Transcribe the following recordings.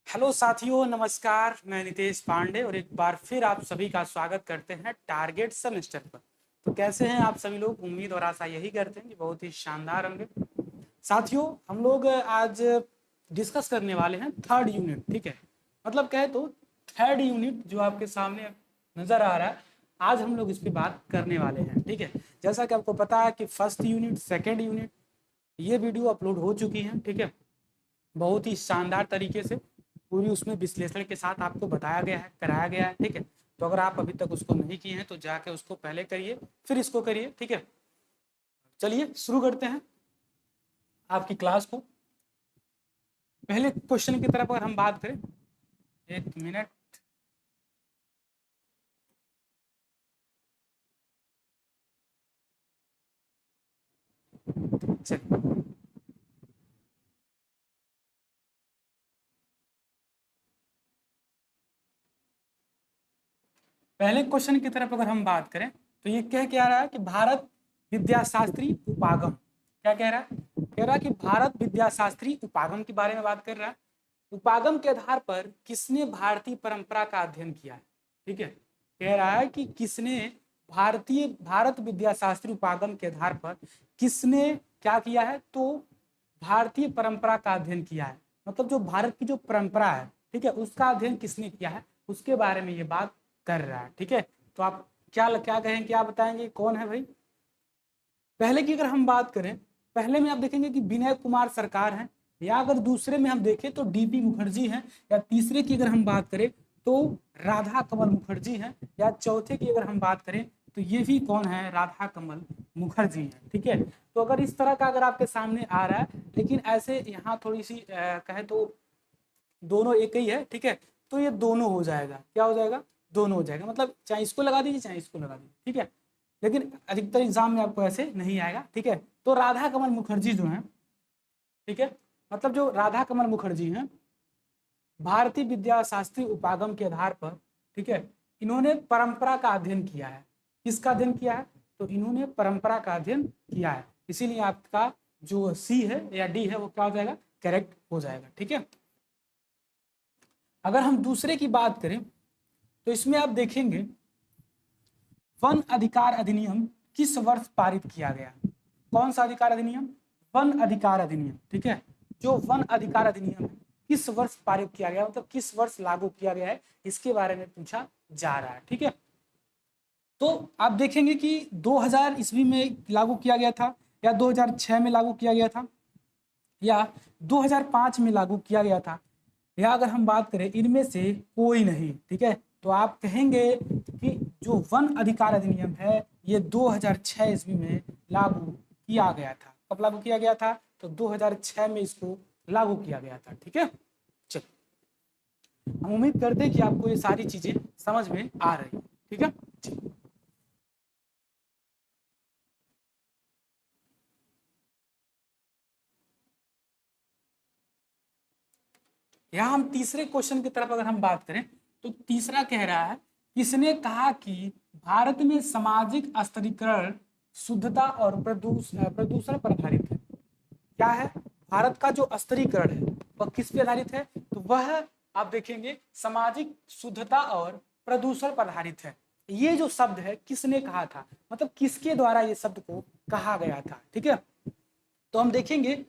Hello साथियों, नमस्कार। मैं नितेश पांडे और एक बार फिर आप सभी का स्वागत करते हैं टारगेट सेमेस्टर पर। तो कैसे हैं आप सभी लोग? उम्मीद और आशा यही करते हैं कि बहुत ही शानदार होंगे। साथियों, हम लोग आज डिस्कस करने वाले हैं थर्ड यूनिट। ठीक है, मतलब कहे तो थर्ड यूनिट जो आपके सामने नजर आ रहा है, आज हम लोग इस पे बात करने वाले हैं। ठीक है, जैसा कि आपको पता है कि फर्स्ट यूनिट, सेकेंड यूनिट ये वीडियो अपलोड हो चुकी है। ठीक है, बहुत ही शानदार तरीके से पूरी उसमें विश्लेषण के साथ आपको बताया गया है, कराया गया है। ठीक है, तो अगर आप अभी तक उसको नहीं किए हैं तो जाके उसको पहले करिए, फिर इसको करिए। ठीक है, चलिए शुरू करते हैं आपकी क्लास को। पहले क्वेश्चन की तरफ अगर हम बात करें, एक मिनट। चलिए, पहले क्वेश्चन की तरफ अगर हम बात करें तो ये कह रहा है कि भारत विद्याशास्त्री उपागम। क्या कह रहा है? कह रहा है कि भारत विद्याशास्त्री उपागम के बारे में बात कर रहा है। उपागम के आधार पर किसने भारतीय परंपरा का अध्ययन किया है? ठीक है, कह रहा है कि किसने भारत विद्याशास्त्री उपागम के आधार पर किसने क्या किया है? तो भारतीय परंपरा का अध्ययन किया है। मतलब जो भारत की जो परंपरा है, ठीक है, उसका अध्ययन किसने किया है, उसके बारे में ये बात कर रहा है। ठीक है, तो आप क्या क्या कहें, क्या बताएंगे, कौन है भाई? पहले की अगर हम बात करें, पहले में आप देखेंगे कि विनय कुमार सरकार हैं, या अगर दूसरे में हम देखें तो डीपी मुखर्जी हैं, या तीसरे की अगर हम बात करें तो राधा कमल मुखर्जी हैं, या चौथे की अगर हम बात करें तो ये भी कौन है? राधा कमल मुखर्जी हैं। ठीक है, तो अगर इस तरह का अगर आपके सामने आ रहा है, लेकिन ऐसे यहाँ थोड़ी सी कहे तो दोनों एक ही है। ठीक है, तो ये दोनों हो जाएगा। क्या हो जाएगा? दोनों हो जाएगा। मतलब चाहे इसको लगा दीजिए चाहे इसको लगा दीजिए। ठीक है, लेकिन अधिकतर एग्जाम में आपको ऐसे नहीं आएगा। ठीक है, तो राधा कमल मुखर्जी जो है, ठीक है, मतलब जो राधा कमल मुखर्जी हैं, भारतीय विद्या शास्त्री उपागम के आधार पर, ठीक है, इन्होंने परंपरा का अध्ययन किया है। किसका अध्ययन किया है? तो इन्होंने परंपरा का अध्ययन किया है। इसीलिए आपका जो सी है या डी है वो क्या हो जाएगा? करेक्ट हो जाएगा। ठीक है, अगर हम दूसरे की बात करें तो इसमें आप देखेंगे वन अधिकार अधिनियम किस वर्ष पारित किया गया? कौन सा अधिकार अधिनियम? वन अधिकार अधिनियम। ठीक है, जो वन अधिकार अधिनियम है किस वर्ष पारित किया गया, मतलब किस वर्ष लागू किया गया है, इसके बारे में पूछा जा रहा है। ठीक है, तो आप देखेंगे कि 2000 ईस्वी में लागू किया गया था, या 2006 में लागू किया गया था, या 2005 में लागू किया गया था, या अगर हम बात करें इनमें से कोई नहीं। ठीक है, तो आप कहेंगे कि जो वन अधिकार अधिनियम है ये 2006 ईस्वी में लागू किया गया था। कब लागू किया गया था? तो 2006 में इसको लागू किया गया था। ठीक है, चलिए, हम उम्मीद करते हैं कि आपको ये सारी चीजें समझ में आ रही है। ठीक है, यहाँ हम तीसरे क्वेश्चन की तरफ अगर हम बात करें तो तीसरा कह रहा है किसने कहा कि भारत में सामाजिक स्तरीकरण शुद्धता और प्रदूषण पर आधारित है? क्या है? भारत का जो स्तरीकरण है वह किस पे आधारित है? तो वह आप देखेंगे सामाजिक शुद्धता और प्रदूषण पर आधारित है। ये जो शब्द है किसने कहा था, मतलब किसके द्वारा ये शब्द को कहा गया था? ठीक है, तो हम देखेंगे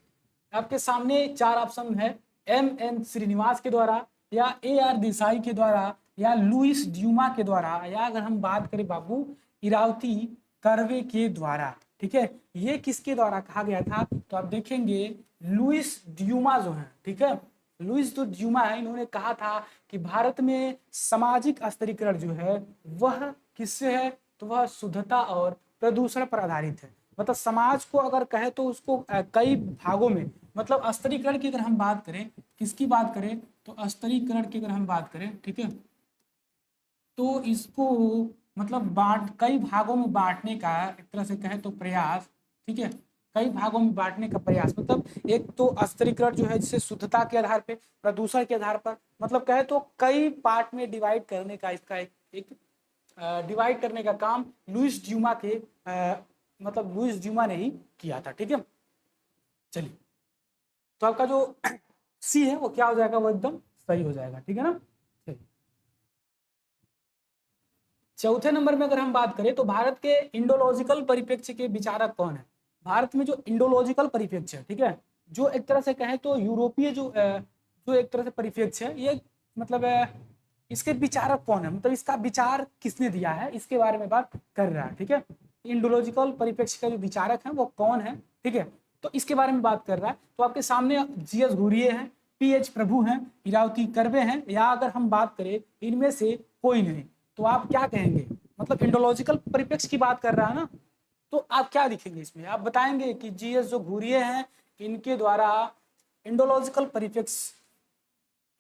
आपके सामने चार ऑप्शन है, एम श्रीनिवास के द्वारा, या आर देसाई के द्वारा, या लुइस ड्यूमा के द्वारा, या अगर हम बात करें बाबू इरावती कर्वे के द्वारा। ठीक है, ये किसके द्वारा कहा गया था? तो आप देखेंगे लुइस ड्यूमा जो है, ठीक है, लुइस जो ड्यूमा है, इन्होंने कहा था कि भारत में सामाजिक स्तरीकरण जो है वह किससे है? तो वह शुद्धता और प्रदूषण पर आधारित है। मतलब समाज को अगर कहे तो उसको कई भागों में, मतलब स्तरीकरण की अगर हम बात करें, किसकी बात करें? तो स्तरीकरण की अगर हम बात करें, ठीक है, तो इसको मतलब बांट कई भागों में बांटने का एक तरह से कहे तो प्रयास। ठीक है, कई भागों में बांटने का प्रयास, मतलब एक तो स्तरीकरण जो है जिसे शुद्धता के आधार पे, प्रदूषण के आधार पर, मतलब कहे तो कई पार्ट में डिवाइड करने का इसका एक डिवाइड करने का काम लुइस ड्यूमा के मतलब लुइस ड्यूमा ने ही किया था। ठीक है, चलिए, तो आपका जो सी है वो क्या हो जाएगा? वो एकदम सही हो जाएगा, ठीक है ना। चलिए, चौथे नंबर में अगर हम बात करें तो भारत के इंडोलॉजिकल परिप्रेक्ष्य के विचारक कौन है। भारत में जो इंडोलॉजिकल परिप्रेक्ष्य है, ठीक है, जो एक तरह से कहें तो यूरोपीय जो एक तरह से परिप्रेक्ष्य है, ये मतलब इसके विचारक कौन है, मतलब इसका विचार किसने दिया है, इसके बारे में बात कर रहा है, ठीक है। इंडोलॉजिकल परिप्रेक्ष्य का जो विचारक है वो कौन है, ठीक है, तो इसके बारे में बात कर रहा है। तो आपके सामने जीएस घुरिये हैं, पीएच प्रभु हैं, इरावती कर्वे हैं, या अगर हम बात करें इनमें से कोई नहीं, तो आप क्या कहेंगे, मतलब इंडोलॉजिकल परिप्रेक्ष्य की बात कर रहा है ना, तो आप क्या लिखेंगे इसमें, आप बताएंगे कि जीएस जो घुरिये हैं इनके द्वारा इंडोलॉजिकल परिप्रेक्ष्य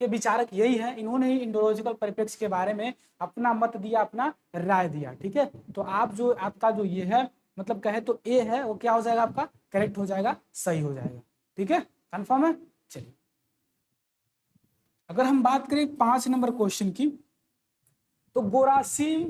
के विचारक यही है, इन्होंने ही इंडोलॉजिकल परिप्रेक्ष्य के बारे में अपना मत दिया, अपना राय दिया, ठीक है। तो आप जो आपका जो ये है मतलब कहे तो ए है वो क्या हो जाएगा, आपका करेक्ट हो जाएगा, सही हो जाएगा, ठीक है, कंफर्म है। चलिए, अगर हम बात करें 5 नंबर क्वेश्चन की, तो गोरासिम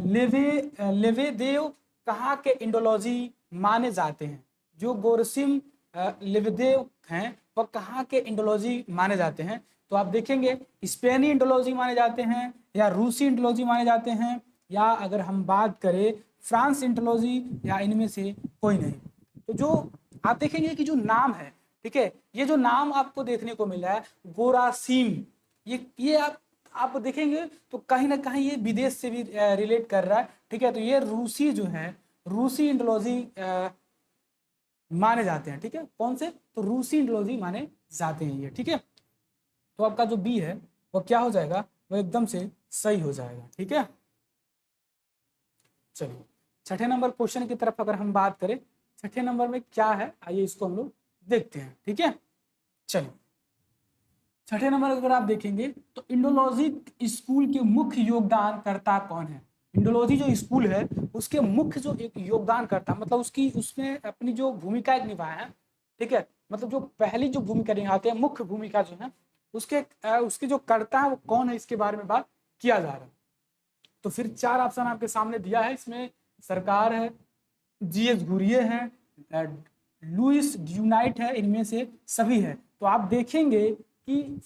लेवेदेव कहाँ के इंडोलॉजी माने जाते हैं। जो गोरसिम लेवेदेव हैं वह कहाँ के इंडोलॉजी माने जाते हैं, तो आप देखेंगे स्पेनी इंडोलॉजी माने जाते हैं, या रूसी इंडोलॉजी माने जाते हैं, या अगर हम बात करें फ्रांस इंडोलॉजी, या इनमें से कोई नहीं। तो जो आप देखेंगे कि जो नाम है, ठीक है, ये जो नाम आपको देखने को मिला है गोरासिम, ये आप देखेंगे तो कहीं ना कहीं ये विदेश से भी रिलेट कर रहा है, ठीक है। तो ये रूसी जो है, रूसी इंडोलॉजी माने जाते हैं, ठीक है, कौन से, तो रूसी इंडोलॉजी माने जाते हैं ये, ठीक है। तो आपका जो बी है वो क्या हो जाएगा, वो एकदम से सही हो जाएगा, ठीक है। चलिए, छठे नंबर क्वेश्चन की तरफ अगर हम बात करें, छठे नंबर में क्या है, आइए इसको हम लोग देखते हैं, ठीक है। चलिए, छठे नंबर अगर आप देखेंगे तो इंडोलॉजी स्कूल के मुख्य योगदानकर्ता कौन है। इंडोलॉजी जो स्कूल है उसके मुख्य जो एक योगदानकर्ता, मतलब उसकी उसमें अपनी जो भूमिका एक निभाया है, ठीक है, मतलब जो पहली जो भूमिका निभाते हैं, मुख्य भूमिका जो है उसके जो कर्ता है वो कौन है, इसके बारे में बात किया जा रहा है। तो फिर 4 ऑप्शन आपके सामने दिया है, इसमें सरकार है, जीएस घुरिये हैं, लुइस ड्यूनाइट है, इनमें से सभी है। तो आप देखेंगे कि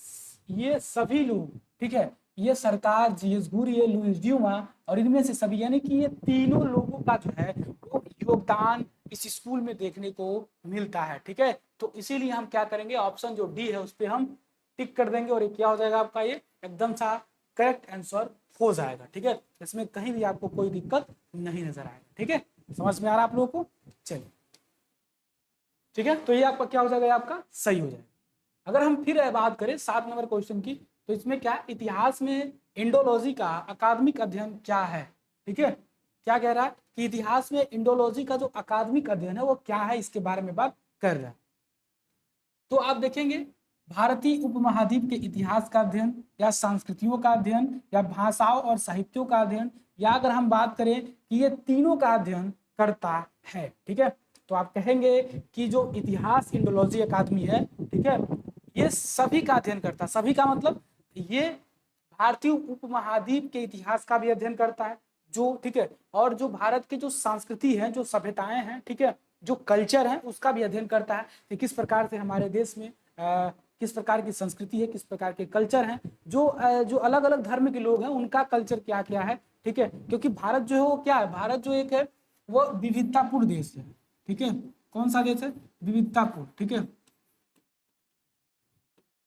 ये सभी लोग, ठीक है, ये सरकार, जीएस घुरिये, लुइस ड्यूमा और इनमें से सभी, यानी कि ये तीनों लोगों का जो है वो योगदान इस स्कूल में देखने को मिलता है, ठीक है। तो इसीलिए हम क्या करेंगे, ऑप्शन जो डी है उस पर हम टिक कर देंगे, और ये क्या हो जाएगा आपका, ये एकदम सा करेक्ट आंसर हो जाएगा, ठीक है। इसमें कहीं भी आपको कोई दिक्कत नहीं नजर आएगा, ठीक है, समझ में आ रहा है आप लोगों को। चलिए, ठीक है, तो ये आपका क्या हो जाएगा, ये आपका सही हो जाएगा। अगर हम फिर बात करें 7 नंबर क्वेश्चन की, तो इसमें क्या, इतिहास में इंडोलॉजी का अकादमिक अध्ययन क्या है, ठीक है। क्या कह रहा है कि इतिहास में इंडोलॉजी का जो अकादमिक अध्ययन है वो क्या है, इसके बारे में बात कर रहा है। तो आप देखेंगे भारतीय उपमहाद्वीप के इतिहास का अध्ययन, या संस्कृतियों का अध्ययन, या भाषाओं और साहित्यों का अध्ययन, या अगर हम बात करें कि ये तीनों का अध्ययन करता है, ठीक है। तो आप कहेंगे कि जो इतिहास इंडोलॉजी अकादमी है, ठीक है, ये सभी का अध्ययन करता है। सभी का मतलब ये भारतीय उपमहाद्वीप के इतिहास का भी अध्ययन करता है, जो, ठीक है, और जो भारत की जो संस्कृति है, जो सभ्यताएं हैं, ठीक है, जो कल्चर है उसका भी अध्ययन करता है कि किस प्रकार से हमारे देश में किस प्रकार की संस्कृति है, किस प्रकार के कल्चर हैं, जो अलग अलग धर्म के लोग हैं उनका कल्चर क्या क्या है, ठीक है। क्योंकि भारत जो है वो क्या है, भारत जो एक है वो विविधतापूर्ण देश है, ठीक है। कौन सा देश है, विविधतापूर्ण, ठीक है।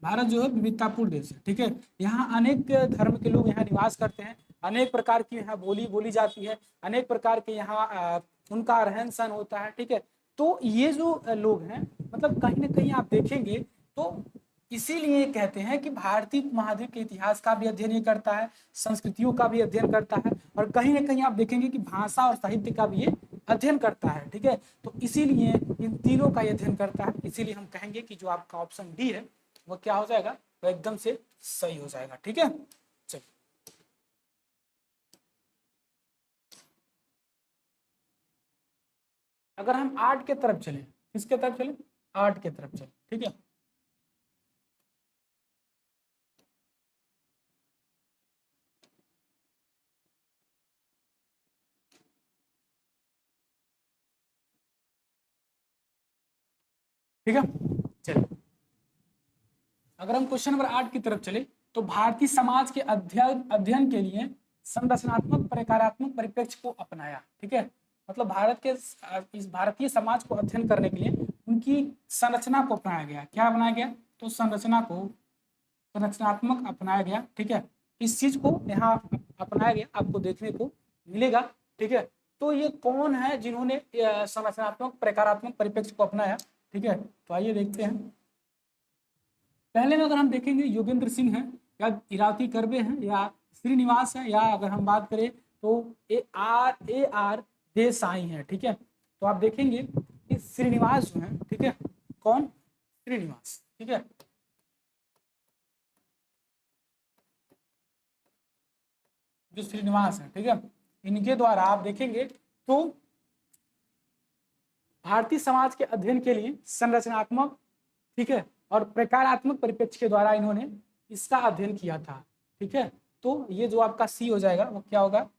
भारत जो है विविधतापूर्ण देश है, ठीक है। यहाँ अनेक धर्म के लोग यहाँ निवास करते हैं, अनेक प्रकार की यहाँ बोली बोली जाती है, अनेक प्रकार के यहाँ उनका रहन सहन होता है, ठीक है। तो ये जो लोग हैं, मतलब कहीं ना कहीं आप देखेंगे तो इसीलिए कहते हैं कि भारतीय महाद्वीप के इतिहास का भी अध्ययन ये करता है, संस्कृतियों का भी अध्ययन करता है, और कहीं ना कहीं आप देखेंगे कि भाषा और साहित्य का भी ये अध्ययन करता है, ठीक है। तो इसीलिए इन तीनों का अध्ययन करता है, इसीलिए हम कहेंगे कि जो आपका ऑप्शन डी है वो क्या हो जाएगा, वो एकदम से सही हो जाएगा, ठीक है। चलिए, अगर हम आर्ट के तरफ चले, किसके तरफ चले, आर्ट के तरफ चले, ठीक है। ठीक है, चलिए, अगर हम क्वेश्चन नंबर 8 की तरफ चले तो भारतीय समाज के अध्ययन अध्ययन के लिए संरचनात्मक प्रकारात्मक परिप्रेक्ष्य को अपनाया। ठीक है, मतलब भारत के इस भारतीय समाज को अध्ययन करने के लिए उनकी संरचना को अपनाया गया। क्या बनाया गया? तो संरचना को संरचनात्मक अपनाया गया। ठीक है, इस चीज को यहाँ अपनाया गया, आपको देखने को मिलेगा। ठीक है, तो ये कौन है जिन्होंने संरचनात्मक प्रकारात्मक परिप्रेक्ष्य को अपनाया? ठीक है, तो आइए देखते हैं। पहले में अगर हम देखेंगे योगेंद्र सिंह है या इराकी कर्बे हैं या श्रीनिवास है, या अगर हम बात करें तो ए आर देसाई है। ठीक है, तो आप देखेंगे कि श्रीनिवास जो है, ठीक है, कौन? श्रीनिवास। ठीक है, जो श्रीनिवास है, ठीक है, इनके द्वारा आप देखेंगे तो भारतीय समाज के अध्ययन के लिए संरचनात्मक, ठीक है, और प्रकारात्मक परिप्रेक्ष्य के द्वारा इन्होंने इसका अध्ययन किया था। ठीक है, तो ये जो आपका सी हो जाएगा वो क्या होगा?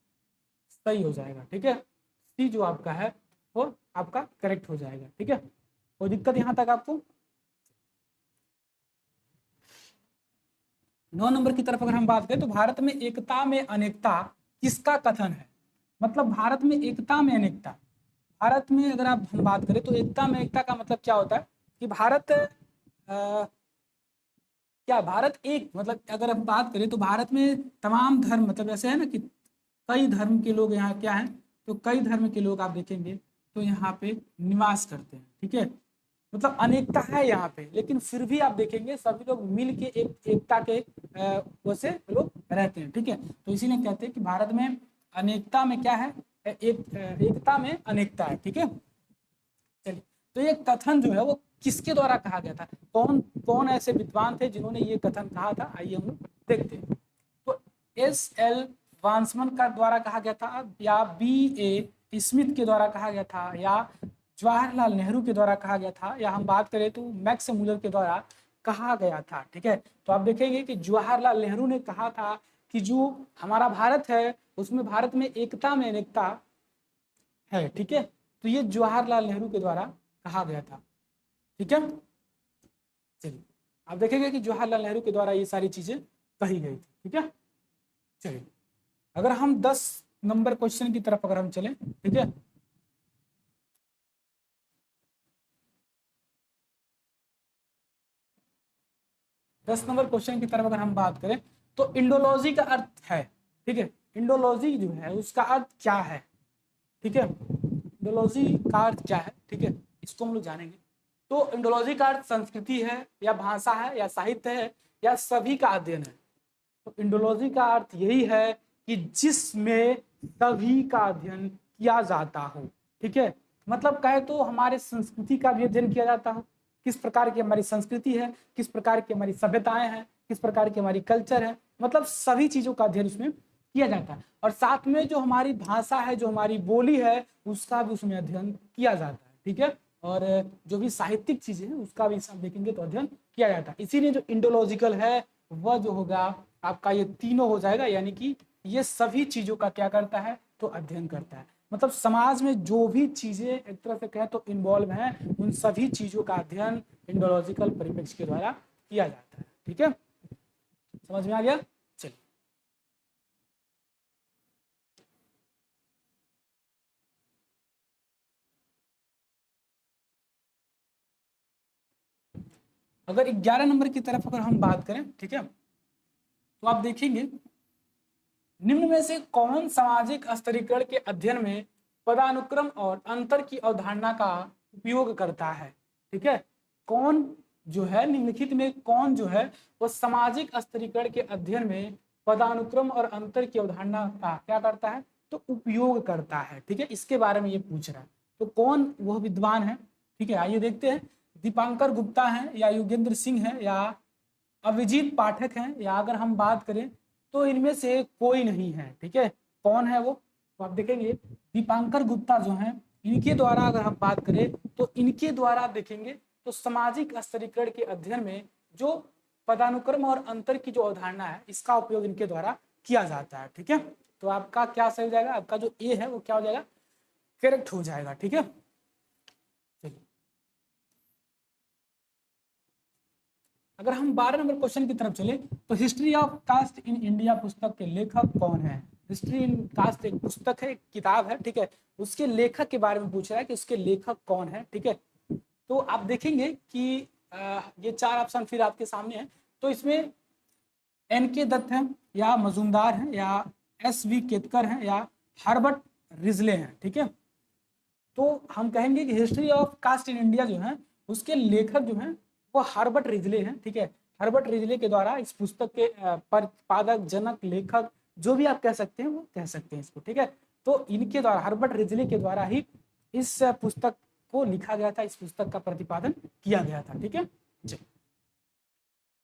सही हो जाएगा। ठीक है, सी जो आपका है वो आपका करेक्ट हो जाएगा। ठीक है, कोई दिक्कत यहां तक आपको? 9 नंबर की तरफ अगर हम बात करें तो भारत में एकता में अनेकता किसका कथन है? मतलब भारत में एकता में अनेकता, भारत में अगर आप हम बात करें तो एकता में एकता का मतलब क्या होता है कि भारत क्या भारत एक, मतलब अगर हम बात करें तो भारत में तमाम धर्म, मतलब ऐसे है ना कि कई धर्म के लोग यहाँ क्या है, तो कई धर्म के लोग आप देखेंगे तो यहाँ पे निवास करते हैं। ठीक है, मतलब अनेकता है यहाँ पे, लेकिन फिर भी आप देखेंगे सभी लोग मिल के एक एकता के वैसे लोग रहते हैं। ठीक है, तो इसीलिए कहते हैं कि भारत में अनेकता में क्या है, एकता में अनेकता है। ठीक है, चलिए, तो ये कथन जो है वो किसके द्वारा कहा गया था? कौन कौन ऐसे विद्वान थे जिन्होंने ये कथन कहा था? आइए हम लोग देखते हैं। तो एस.एल. वांसमन का द्वारा कहा गया था, या बी.ए. स्मिथ के द्वारा कहा गया था, या जवाहरलाल नेहरू के द्वारा कहा गया था, या हम बात करें तो मैक्स मुलर के द्वारा कहा गया था। ठीक है, तो आप देखेंगे कि जवाहरलाल नेहरू ने कहा था कि जो हमारा भारत है उसमें भारत में एकता में अनेकता है। ठीक है, तो ये जवाहरलाल नेहरू के द्वारा कहा गया था। ठीक है, चलिए, आप देखेंगे कि जवाहरलाल नेहरू के द्वारा ये सारी चीजें कही गई थी। ठीक है, चलिए, अगर हम 10 नंबर क्वेश्चन की तरफ अगर हम चलें, ठीक है, दस नंबर क्वेश्चन की तरफ अगर हम बात करें तो इंडोलॉजी का अर्थ है, ठीक है, इंडोलॉजी जो है उसका अर्थ क्या है? ठीक है, इंडोलॉजी का अर्थ क्या है? ठीक है, इसको हम लोग जानेंगे। तो इंडोलॉजी का अर्थ संस्कृति है या भाषा है या साहित्य है या सभी का अध्ययन है। तो इंडोलॉजी का अर्थ यही है कि जिसमें सभी का अध्ययन किया जाता हो। ठीक है, मतलब कहे तो हमारे संस्कृति का भी अध्ययन किया जाता हो, किस प्रकार की हमारी संस्कृति है, किस प्रकार की हमारी सभ्यताएं हैं, किस प्रकार की हमारी कल्चर है, मतलब सभी चीजों का अध्ययन उसमें किया जाता है। और साथ में जो हमारी भाषा है, जो हमारी बोली है, उसका भी उसमें अध्ययन किया जाता है। ठीक है, और जो भी साहित्यिक चीजें हैं उसका भी हम देखेंगे तो अध्ययन किया जाता है। इसीलिए जो इंडोलॉजिकल है वह जो होगा आपका ये तीनों हो जाएगा, यानी कि ये सभी चीजों का क्या करता है, तो अध्ययन करता है। मतलब समाज में जो भी चीजें एक तरह से कहें तो इन्वॉल्व हैं, उन सभी चीजों का अध्ययन इंडोलॉजिकल परिप्रेक्ष्य के द्वारा किया जाता है। ठीक है, समझ में आ गया? चलिए, अगर 11 नंबर की तरफ अगर हम बात करें, ठीक है, तो आप देखेंगे निम्न में से कौन सामाजिक स्तरीकरण के अध्ययन में पदानुक्रम और अंतर की अवधारणा का उपयोग करता है? ठीक है, कौन जो है निम्नलिखित में कौन जो है वो सामाजिक स्तरीकरण के अध्ययन में पदानुक्रम और अंतर की अवधारणा का क्या करता है, तो उपयोग करता है। ठीक है, इसके बारे में ये पूछ रहा है, तो कौन वह विद्वान है? ठीक है, आइए देखते हैं। दीपांकर गुप्ता है या योगेंद्र सिंह है या अभिजीत पाठक हैं, या अगर हम बात करें तो इनमें से कोई नहीं है। ठीक है, कौन है वो? तो आप देखेंगे दीपांकर गुप्ता जो हैं, इनके द्वारा अगर हम बात करें तो इनके द्वारा आप देखेंगे तो सामाजिक स्तरीकरण के अध्ययन में जो पदानुक्रम और अंतर की जो अवधारणा है इसका उपयोग इनके द्वारा किया जाता है। ठीक है, तो आपका क्या सही हो जाएगा? आपका जो ए है वो क्या हो जाएगा? करेक्ट हो जाएगा। ठीक है, चलिए, अगर हम 12 नंबर क्वेश्चन की तरफ चले तो history of caste in India पुस्तक के लेखक कौन है। हिस्ट्री इन कास्ट एक पुस्तक है, एक किताब है, ठीक है, उसके लेखक के बारे में पूछ रहा है कि उसके लेखक कौन है, ठीक है। तो आप देखेंगे कि ये 4 ऑप्शन फिर आपके सामने है। तो इसमें एन.के. दत्त हैं, या मजूमदार हैं, या एस.वी. केतकर हैं, या हर्बर्ट रिजले हैं, ठीक है। तो हम कहेंगे कि history of caste in India जो है उसके लेखक जो हैं वो हर्बर्ट रिजले हैं, ठीक है। हर्बर्ट रिजले के द्वारा इस पुस्तक के प्रतिपादक, जनक, लेखक, जो भी आप कह सकते हैं वो कह सकते हैं इसको, ठीक है। तो इनके द्वारा, हर्बर्ट रिजले के द्वारा ही इस पुस्तक को लिखा गया था, इस पुस्तक का प्रतिपादन किया गया था, ठीक है जी।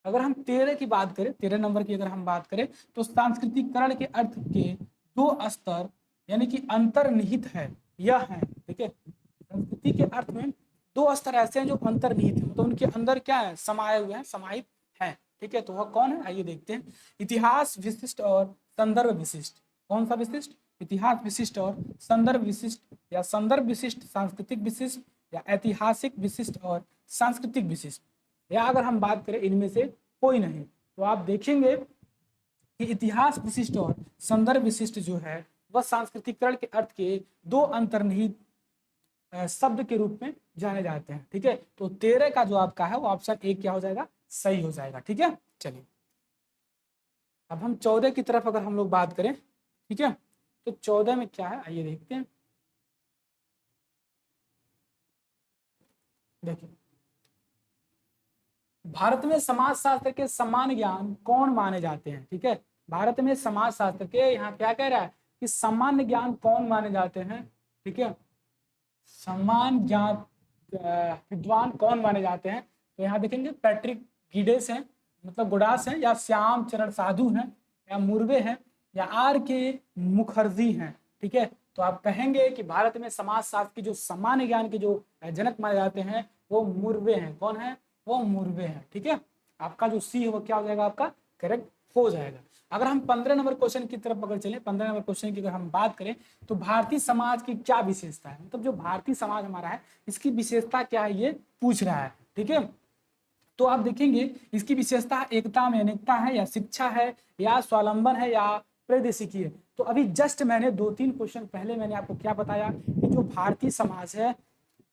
अगर हम 13 की बात करें, 13 नंबर की अगर हम बात करें तो सांस्कृतिकरण के अर्थ के 2 स्तर यानी कि अंतर्निहित है, यह है, ठीक है। संस्कृति के अर्थ में 2 स्तर ऐसे हैं जो अंतर्निहित है, मतलब उनके अंदर क्या है, समाये हुए हैं, समाहित है, ठीक है। तो वह कौन है, आइए देखते हैं। इतिहास विशिष्ट और संदर्भ विशिष्ट। कौन सा विशिष्ट, इतिहास विशिष्ट और संदर्भ विशिष्ट, या संदर्भ विशिष्ट सांस्कृतिक विशिष्ट, या ऐतिहासिक विशिष्ट और सांस्कृतिक विशिष्ट, या अगर हम बात करें इनमें से कोई नहीं। तो आप देखेंगे कि इतिहास विशिष्ट और संदर्भ विशिष्ट जो है वह सांस्कृतिकरण के अर्थ के 2 अंतर्निहित शब्द के रूप में जाने जाते हैं, ठीक है। तो 13 का जो आपका है वो ऑप्शन ए क्या हो जाएगा, सही हो जाएगा, ठीक है। चलिए अब हम 14 की तरफ अगर हम लोग बात करें, ठीक है, तो 14 में क्या है आइए देखते हैं। देखिए, भारत में समाजशास्त्र के समान ज्ञान कौन माने जाते हैं, ठीक है। भारत में समाजशास्त्र के, यहाँ क्या कह रहा है कि सामान्य ज्ञान कौन माने जाते हैं, ठीक है, समान ज्ञान विद्वान कौन माने जाते हैं। तो यहाँ देखेंगे पैट्रिक गिडेस हैं, मतलब गुडास हैं, या श्याम चरण साधु हैं, या मुर्वे हैं, या R.के. मुखर्जी हैं, ठीक है। तो आप कहेंगे कि भारत में समाजशास्त्र की जो सामान्य ज्ञान के जो जनक माने जाते हैं वो मुर्वे हैं। कौन है, वो मुर्वे हैं, ठीक है। आपका जो सी है वो क्या हो जाएगा, आपका करेक्ट हो जाएगा। अगर हम 15 नंबर क्वेश्चन की तरफ अगर चले, 15 नंबर क्वेश्चन की अगर हम बात करें तो भारतीय समाज की क्या विशेषता है, मतलब जो भारतीय समाज हमारा है इसकी विशेषता क्या है ये पूछ रहा है, ठीक है। तो आप देखेंगे इसकी विशेषता एकता में अनेकता है, या शिक्षा है, या स्वावलंबन है, या प्रादेशिकी है। तो अभी जस्ट मैंने 2-3 क्वेश्चन पहले मैंने आपको क्या बताया कि जो भारतीय समाज है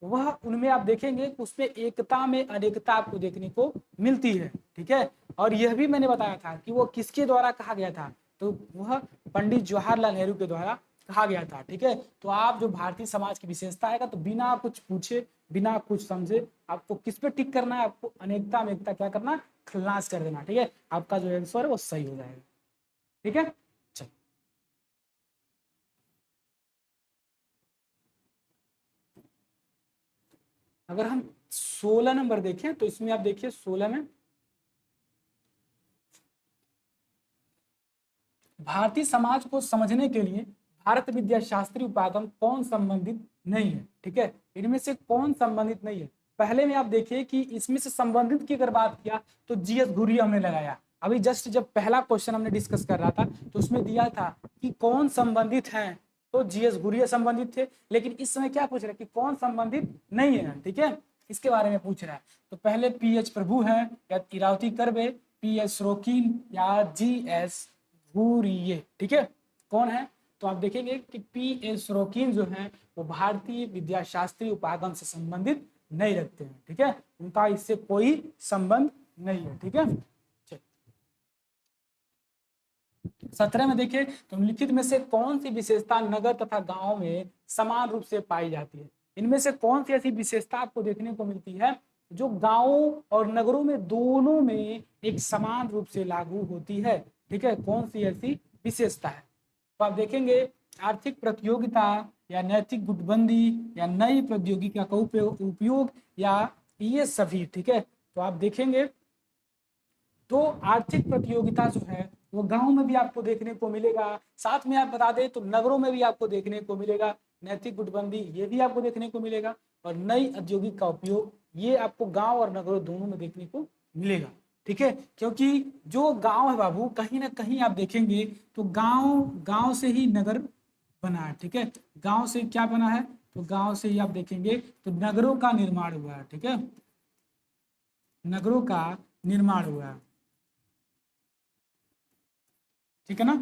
वह, उनमें आप देखेंगे उसमें एकता में अनेकता आपको देखने को मिलती है, ठीक है। और यह भी मैंने बताया था कि वो किसके द्वारा कहा गया था, तो वह पंडित जवाहरलाल नेहरू के द्वारा कहा गया था, ठीक है। तो आप जो भारतीय समाज की विशेषता है तो बिना कुछ पूछे, बिना कुछ समझे आपको किस पे टिक करना है, आपको अनेकता में एकता क्या करना, खल्लास कर देना, ठीक है। आपका जो आंसर है वो सही हो जाएगा, ठीक है। चल अगर हम 16 नंबर देखें तो इसमें आप देखिए 16 में भारतीय समाज को समझने के लिए भारत विद्या शास्त्री उपागम कौन संबंधित नहीं है, ठीक है। इनमें से कौन संबंधित नहीं है। पहले में आप देखिए कि इसमें से संबंधित की अगर बात किया तो जीएस घुरिया हमने लगाया। अभी जस्ट जब पहला क्वेश्चन हमने डिस्कस कर रहा था तो उसमें दिया था कि कौन संबंधित है, तो जीएस घुरिया संबंधित थे। लेकिन इस समय क्या पूछ रहा है कि कौन संबंधित नहीं है, ठीक है, इसके बारे में पूछ रहा है। तो पहले पीएच प्रभु है, या इरावती करबे, पीएस रोकिन, या जीएस घुरिये, ठीक है। कौन है, तो आप देखेंगे कि पीएस रोकिन जो है वो भारतीय विद्याशास्त्री उपागम से संबंधित नहीं रखते हैं, ठीक है, उनका इससे कोई संबंध नहीं है, ठीक है। 17 में देखिए तो निम्नलिखित में से कौन सी विशेषता नगर तथा गांव में समान रूप से पाई जाती है। इनमें से कौन सी ऐसी विशेषता आपको देखने को मिलती है जो गांवों और नगरों में दोनों में एक समान रूप से लागू होती है, ठीक है, कौन सी ऐसी विशेषता है। तो आप देखेंगे आर्थिक प्रतियोगिता, या नैतिक गुटबंदी, या नई प्रौद्योगिकी का उपयोग, या ये सभी, ठीक है। तो आप देखेंगे तो आर्थिक प्रतियोगिता जो है वो गांव में भी आपको देखने को मिलेगा, साथ में आप बता दें तो नगरों में भी आपको देखने को मिलेगा। नैतिक गुटबंदी ये भी आपको देखने को मिलेगा, और नई औद्योगिक का उपयोग ये आपको गांव और नगरों दोनों में देखने को मिलेगा, ठीक है। क्योंकि जो गांव है बाबू कहीं ना कहीं आप देखेंगे तो गांव गांव से ही नगर बना है, ठीक है। गांव से क्या बना है, तो गांव से ही आप देखेंगे तो नगरों का निर्माण हुआ है, ठीक है, नगरों का निर्माण हुआ है, ठीक है ना।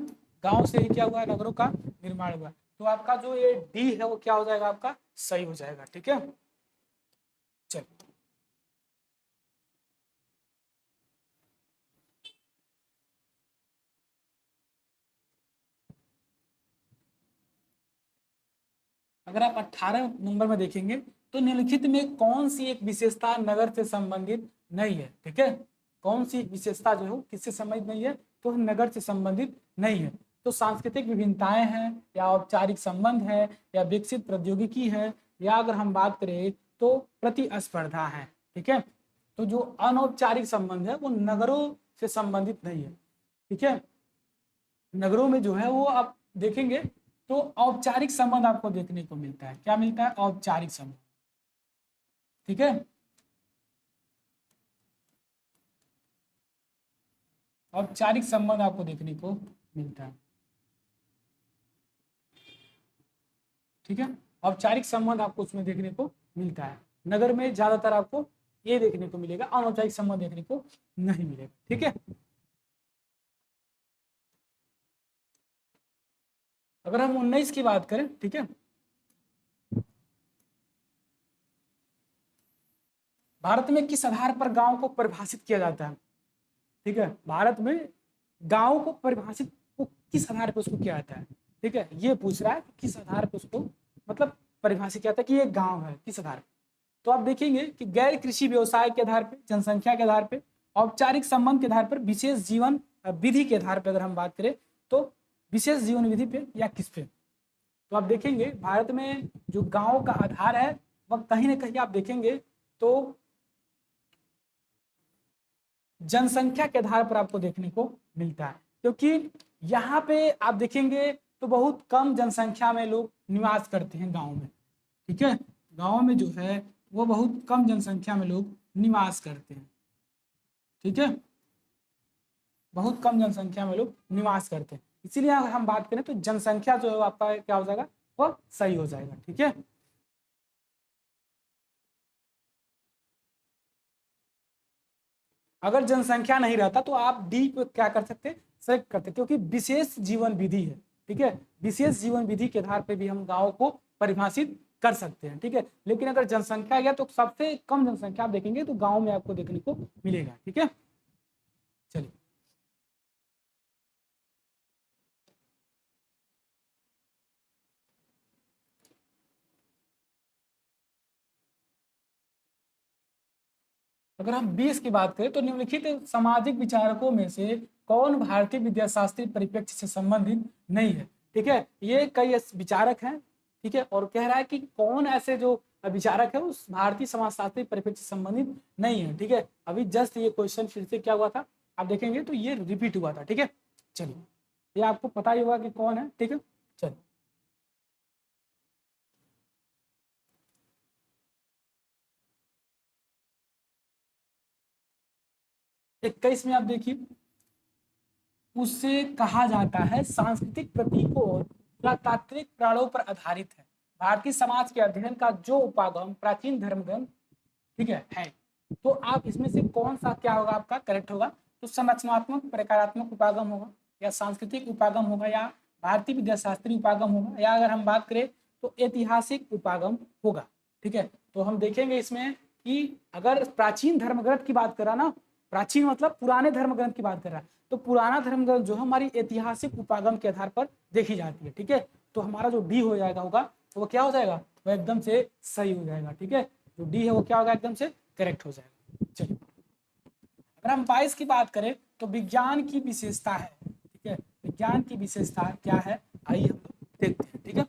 गांव से ही क्या हुआ है, नगरों का निर्माण हुआ। तो आपका जो ये डी है वो क्या हो जाएगा, आपका सही हो जाएगा, ठीक है। चलिए अगर आप 18 नंबर में देखेंगे तो निम्नलिखित में कौन सी एक विशेषता नगर से संबंधित नहीं है, ठीक है। कौन सी विशेषता जो है किससे संबंधित नहीं है, तो नगर से संबंधित नहीं है। तो सांस्कृतिक विभिन्नताएं हैं, या औपचारिक संबंध है, या विकसित प्रौद्योगिकी है, या अगर हम बात करें तो प्रतिस्पर्धा है, ठीक है। तो जो अनौपचारिक संबंध है वो नगरों से संबंधित नहीं है, ठीक है। नगरों में जो है वो आप देखेंगे तो औपचारिक संबंध आपको देखने को मिलता है। क्या मिलता है, औपचारिक संबंध, ठीक है। औपचारिक संबंध आपको देखने को मिलता है, ठीक है। औपचारिक संबंध आपको उसमें देखने को मिलता है। नगर में ज्यादातर आपको ये देखने को मिलेगा, अनौपचारिक संबंध देखने को नहीं मिलेगा, ठीक है। अगर हम 19 की बात करें, ठीक है, भारत में किस आधार पर गांव को परिभाषित किया जाता है, ठीक है। भारत में गांव को परिभाषित को किस आधार पर उसको किया जाता है, ठीक है। ये पूछ रहा है कि किस आधार पर उसको मतलब परिभाषित किया जाता है कि ये गांव है, किस आधार पर। तो आप देखेंगे कि गैर कृषि व्यवसाय के आधार पर, जनसंख्या के आधार पर, औपचारिक संबंध के आधार पर, विशेष जीवन विधि के आधार पर अगर हम बात करें तो विशेष जीवन विधि पे या किस पे। तो आप देखेंगे भारत में जो गांव का आधार है वह कहीं ना कहीं आप देखेंगे तो जनसंख्या के आधार पर आपको देखने को मिलता है, क्योंकि यहाँ पे आप देखेंगे तो बहुत कम जनसंख्या में लोग निवास करते हैं गांव में, ठीक है। गांव में जो है वो बहुत कम जनसंख्या में लोग निवास करते हैं, ठीक है। बहुत कम जनसंख्या में लोग निवास करते हैं, इसीलिए अगर हम बात करें तो जनसंख्या जो है आपका क्या हो जाएगा, वो सही हो जाएगा, ठीक है। अगर जनसंख्या नहीं रहता तो आप डी पे क्या कर सकते, सेलेक्ट करते, क्योंकि विशेष जीवन विधि है, ठीक है। विशेष जीवन विधि के आधार पर भी हम गांव को परिभाषित कर सकते हैं, ठीक है। लेकिन अगर जनसंख्या गया तो सबसे कम जनसंख्या आप देखेंगे तो गांव में आपको देखने को मिलेगा, ठीक है। चलिए अगर हम 20 की बात करें तो निम्नलिखित सामाजिक विचारकों में से कौन भारतीय विद्याशास्त्री परिप्रेक्ष्य से संबंधित नहीं है, ठीक है। ये कई विचारक हैं, ठीक है, और कह रहा है कि कौन ऐसे जो विचारक है उस भारतीय समाजशास्त्री परिप्रेक्ष्य से संबंधित नहीं है, ठीक है। अभी जस्ट ये क्वेश्चन फिर से क्या हुआ था आप देखेंगे तो ये रिपीट हुआ था, ठीक है। चलिए ये आपको पता ही होगा कि कौन है, ठीक है। चलिए 21 में आप देखिए, उससे कहा जाता है सांस्कृतिक प्रतीकों और पुरातात्विक प्राणों पर आधारित है। भारतीय समाज के अध्ययन का जो उपागम प्राचीन धर्म ग्रंथ, ठीक है। तो आप इसमें से कौन सा क्या होगा आपका करेक्ट होगा, तो संरचनात्मक प्रकारात्मक उपागम होगा, या सांस्कृतिक उपागम होगा, या भारतीय विद्याशास्त्री उपागम होगा, या अगर हम बात करें तो ऐतिहासिक उपागम होगा, ठीक है। तो हम देखेंगे इसमें कि अगर प्राचीन धर्म ग्रंथ की बात करा ना, प्राचीन मतलब पुराने धर्म ग्रंथ की बात कर रहा है, तो पुराना धर्म ग्रंथ जो है हमारी ऐतिहासिक उपागम के आधार पर देखी जाती है, ठीक है। तो हमारा जो डी हो जाएगा होगा तो वो क्या हो जाएगा, वो एकदम से सही हो जाएगा, ठीक है। जो डी है वो क्या होगा, एकदम से करेक्ट हो जाएगा। चलिए अगर हम 22 की बात करें तो विज्ञान की विशेषता है, ठीक है। विज्ञान की विशेषता क्या है, आइए हम देखते हैं, ठीक है।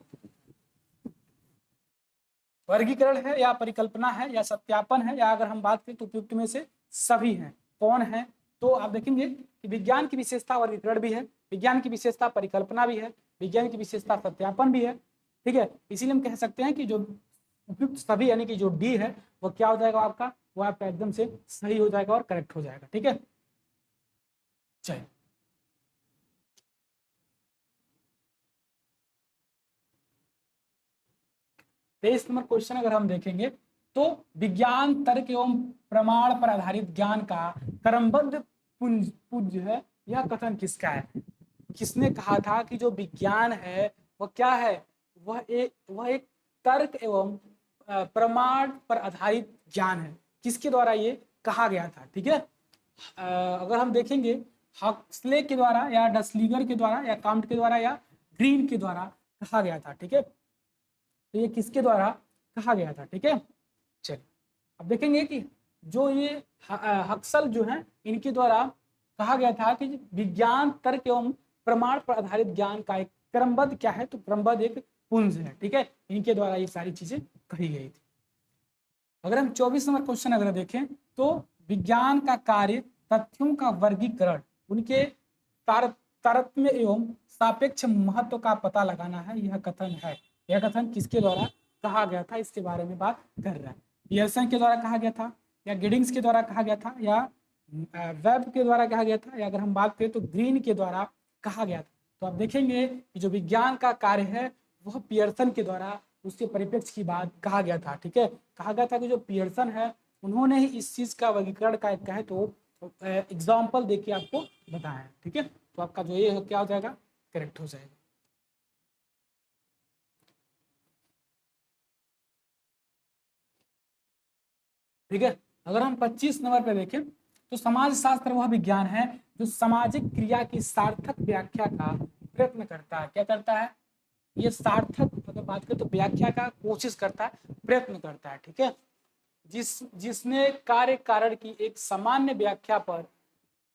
वर्गीकरण है, या परिकल्पना है, या सत्यापन है, या अगर हम बात करें तो उपयुक्त में से सभी हैं, कौन है। तो आप देखेंगे कि विज्ञान की विशेषता वर्गीकरण भी है, विज्ञान की विशेषता परिकल्पना भी है, विज्ञान की विशेषता सत्यापन भी है, ठीक है। इसीलिए हम कह सकते हैं कि जो उपयुक्त सभी यानी कि जो डी है वो क्या हो जाएगा आपका, वो आपका एकदम से सही हो जाएगा और करेक्ट हो जाएगा, ठीक है। चलिए 23 नंबर क्वेश्चन अगर हम देखेंगे तो विज्ञान तर्क एवं प्रमाण पर आधारित ज्ञान का क्रमबद्ध पुंज है, यह कथन किसका है? किसने कहा था कि जो विज्ञान है वह क्या है? वह एक तर्क एवं प्रमाण पर आधारित ज्ञान है। किसके द्वारा ये कहा गया था? ठीक है, अगर हम देखेंगे हक्सले के द्वारा या डसलीगर के द्वारा या काउंट के द्वारा या ग्रीन के द्वारा कहा गया था। ठीक है, तो ये किसके द्वारा कहा गया था? ठीक है, चलिए अब देखेंगे कि जो ये हक्सल जो है इनके द्वारा कहा गया था कि विज्ञान तर्क एवं प्रमाण पर आधारित ज्ञान का एक क्रमबद्ध क्या है? तो क्रमबद्ध एक पुंज है। ठीक है, इनके द्वारा ये सारी चीजें कही गई थी। अगर हम 24 नंबर क्वेश्चन अगर देखें तो विज्ञान का कार्य तथ्यों का वर्गीकरण, उनके तारतम्य एवं सापेक्ष महत्व का पता लगाना है, यह कथन है। यह कथन किसके द्वारा कहा गया था? इसके बारे में बात कर रहा है। पियर्सन के द्वारा कहा गया था, या गिडिंग्स के द्वारा कहा गया था, या वेब के द्वारा कहा गया था, या अगर हम बात करें तो ग्रीन के द्वारा कहा गया था। तो आप देखेंगे कि जो विज्ञान का कार्य है वह पियर्सन के द्वारा उसके परिप्रेक्ष्य की बात कहा गया था। ठीक है, कहा गया था कि जो पियर्सन है उन्होंने ही इस चीज का वर्गीकरण का एक कहे तो एग्जाम्पल देके आपको बताया है। ठीक है, तो आपका जो ये क्या हो जाएगा? करेक्ट हो जाएगा। ठीक है, अगर हम 25 नंबर पे देखें तो समाज शास्त्र वह विज्ञान है जो सामाजिक क्रिया की सार्थक व्याख्या का प्रयत्न करता है। क्या करता है? ये सार्थक अगर बात करें तो व्याख्या का कोशिश करता है, प्रयत्न करता है। ठीक है, जिसने कार्य कारण की एक सामान्य व्याख्या पर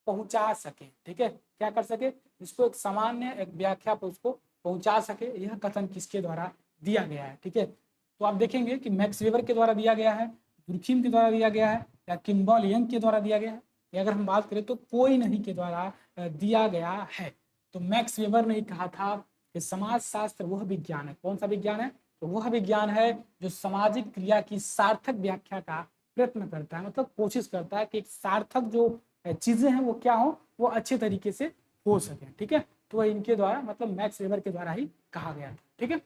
पहुंचा सके। ठीक है, क्या कर सके? इसको एक सामान्य एक व्याख्या पर उसको पहुंचा सके, यह कथन किसके द्वारा दिया गया है? ठीक है, तो आप देखेंगे कि मैक्स वेबर के द्वारा दिया गया है, दुर्खिम के द्वारा दिया गया है, या किम्बल यंग के द्वारा दिया गया है, या अगर हम बात करें तो कोई नहीं के द्वारा दिया गया है। तो मैक्स वेबर ने कहा था कि समाज शास्त्र वह विज्ञान है। कौन सा विज्ञान है? तो वह विज्ञान है जो सामाजिक क्रिया की सार्थक व्याख्या का प्रयत्न करता है, मतलब कोशिश करता है कि एक सार्थक जो चीजें हैं वो क्या हो, वो अच्छे तरीके से हो सके। ठीक है, तो वह इनके द्वारा मतलब मैक्स वेबर के द्वारा ही कहा गया था। ठीक है,